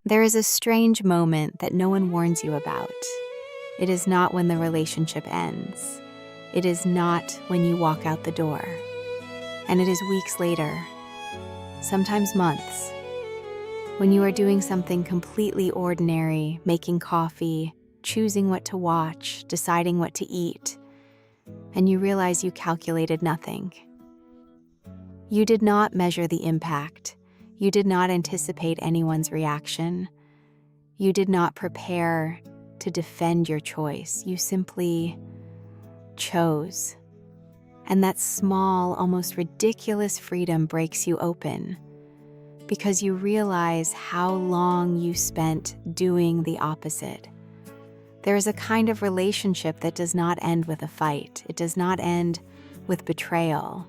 There is a strange moment that no one warns you about. It is not when the relationship ends. It is not when you walk out the door. And it is weeks later, sometimes months, when you are doing something completely ordinary, making coffee, choosing what to watch, deciding what to eat, and you realize you calculated nothing. You did not measure the impact. You did not anticipate anyone's reaction. You did not prepare to defend your choice. You simply chose. And that small, almost ridiculous freedom breaks you open because you realize how long you spent doing the opposite. There is a kind of relationship that does not end with a fight. It does not end with betrayal.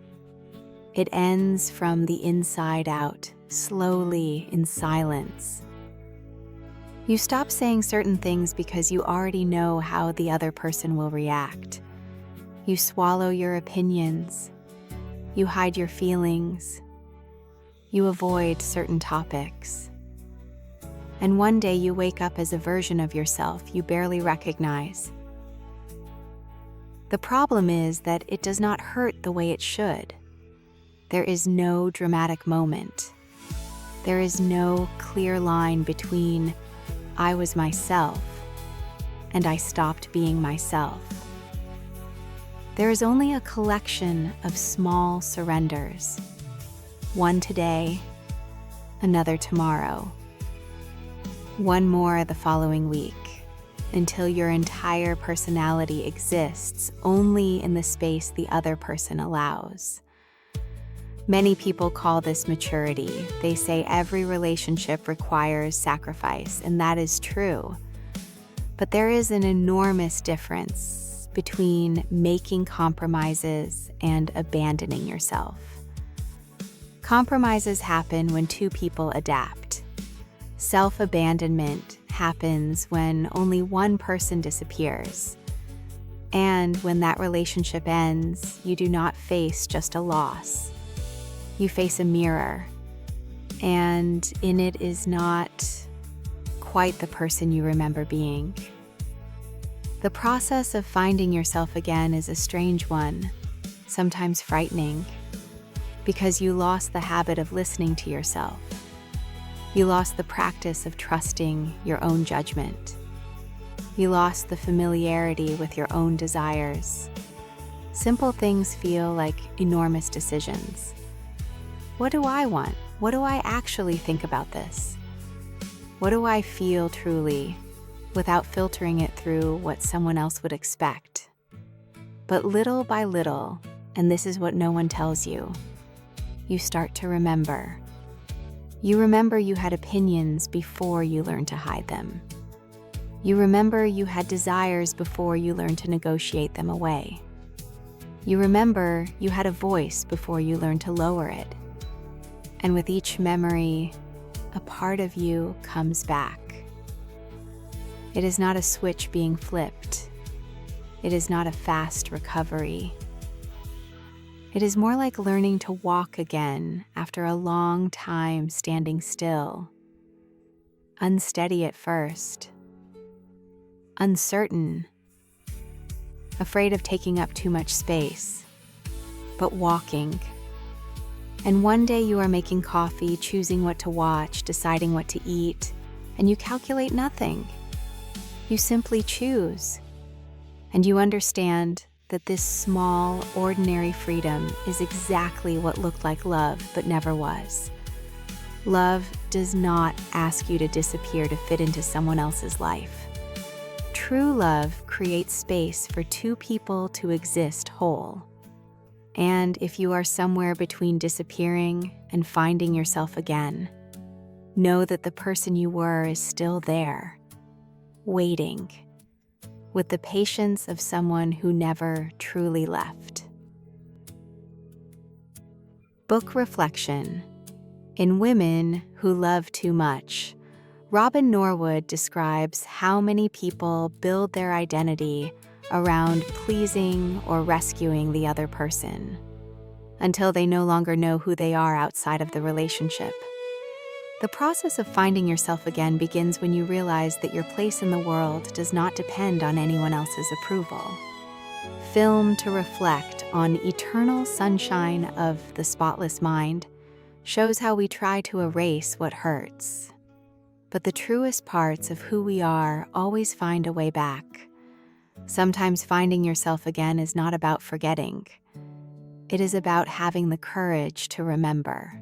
It ends from the inside out, slowly, in silence. You stop saying certain things because you already know how the other person will react. You swallow your opinions. You hide your feelings. You avoid certain topics. And one day you wake up as a version of yourself you barely recognize. The problem is that it does not hurt the way it should. There is no dramatic moment. There is no clear line between I was myself and I stopped being myself. There is only a collection of small surrenders. One today, another tomorrow. One more the following week, until your entire personality exists only in the space the other person allows. Many people call this maturity. They say every relationship requires sacrifice, and that is true. But there is an enormous difference between making compromises and abandoning yourself. Compromises happen when two people adapt. Self-abandonment happens when only one person disappears. And when that relationship ends, you do not face just a loss. You face a mirror, and in it is not quite the person you remember being. The process of finding yourself again is a strange one, sometimes frightening, because you lost the habit of listening to yourself. You lost the practice of trusting your own judgment. You lost the familiarity with your own desires. Simple things feel like enormous decisions. What do I want? What do I actually think about this? What do I feel truly, without filtering it through what someone else would expect? But little by little, and this is what no one tells you, you start to remember. You remember you had opinions before you learned to hide them. You remember you had desires before you learned to negotiate them away. You remember you had a voice before you learned to lower it. And with each memory, a part of you comes back. It is not a switch being flipped. It is not a fast recovery. It is more like learning to walk again after a long time standing still. Unsteady at first. Uncertain. Afraid of taking up too much space. But walking. And one day you are making coffee, choosing what to watch, deciding what to eat, and you calculate nothing. You simply choose. And you understand that this small, ordinary freedom is exactly what looked like love but never was. Love does not ask you to disappear to fit into someone else's life. True love creates space for two people to exist whole. And if you are somewhere between disappearing and finding yourself again, know that the person you were is still there, waiting, with the patience of someone who never truly left. Book reflection. In Women Who Love Too Much, Robin Norwood describes how many people build their identity around pleasing or rescuing the other person, until they no longer know who they are outside of the relationship. The process of finding yourself again begins when you realize that your place in the world does not depend on anyone else's approval. Film to reflect on eternal sunshine of the spotless mind shows how we try to erase what hurts. But the truest parts of who we are always find a way back. Sometimes finding yourself again is not about forgetting. It is about having the courage to remember.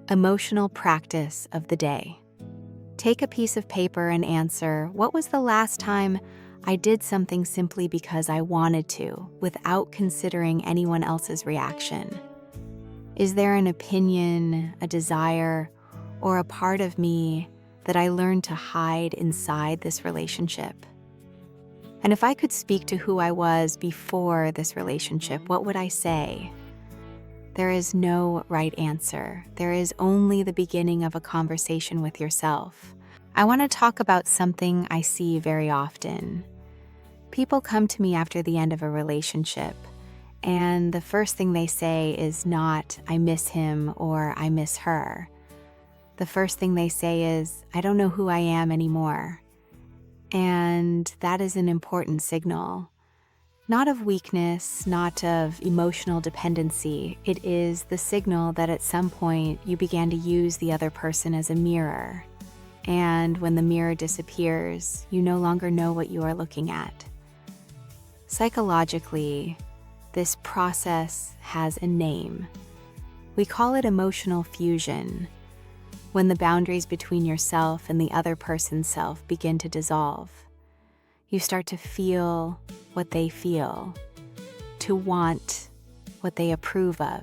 Emotional practice of the day. Take a piece of paper and answer, what was the last time I did something simply because I wanted to, without considering anyone else's reaction? Is there an opinion, a desire, or a part of me that I learned to hide inside this relationship? And if I could speak to who I was before this relationship, what would I say? There is no right answer. There is only the beginning of a conversation with yourself. I want to talk about something I see very often. People come to me after the end of a relationship, and the first thing they say is not, I miss him or I miss her. The first thing they say is, I don't know who I am anymore. And that is an important signal. Not of weakness, not of emotional dependency. It is the signal that at some point you began to use the other person as a mirror. And when the mirror disappears, you no longer know what you are looking at. Psychologically, this process has a name. We call it emotional fusion, when the boundaries between yourself and the other person's self begin to dissolve. You start to feel what they feel, to want what they approve of,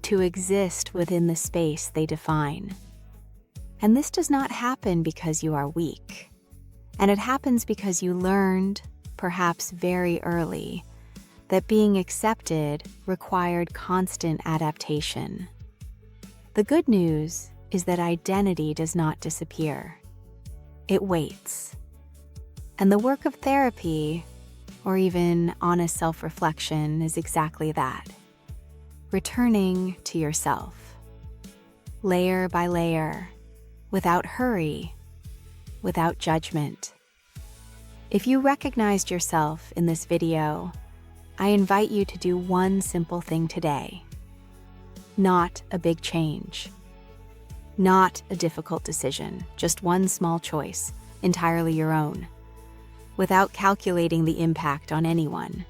to exist within the space they define. And this does not happen because you are weak. And it happens because you learned, perhaps very early, that being accepted required constant adaptation. The good news is that identity does not disappear. It waits. And the work of therapy, or even honest self-reflection, is exactly that. Returning to yourself, layer by layer, without hurry, without judgment. If you recognized yourself in this video, I invite you to do one simple thing today. Not a big change. Not a difficult decision, just one small choice, entirely your own, without calculating the impact on anyone,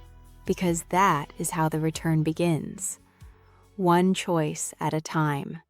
because that is how the return begins, one choice at a time.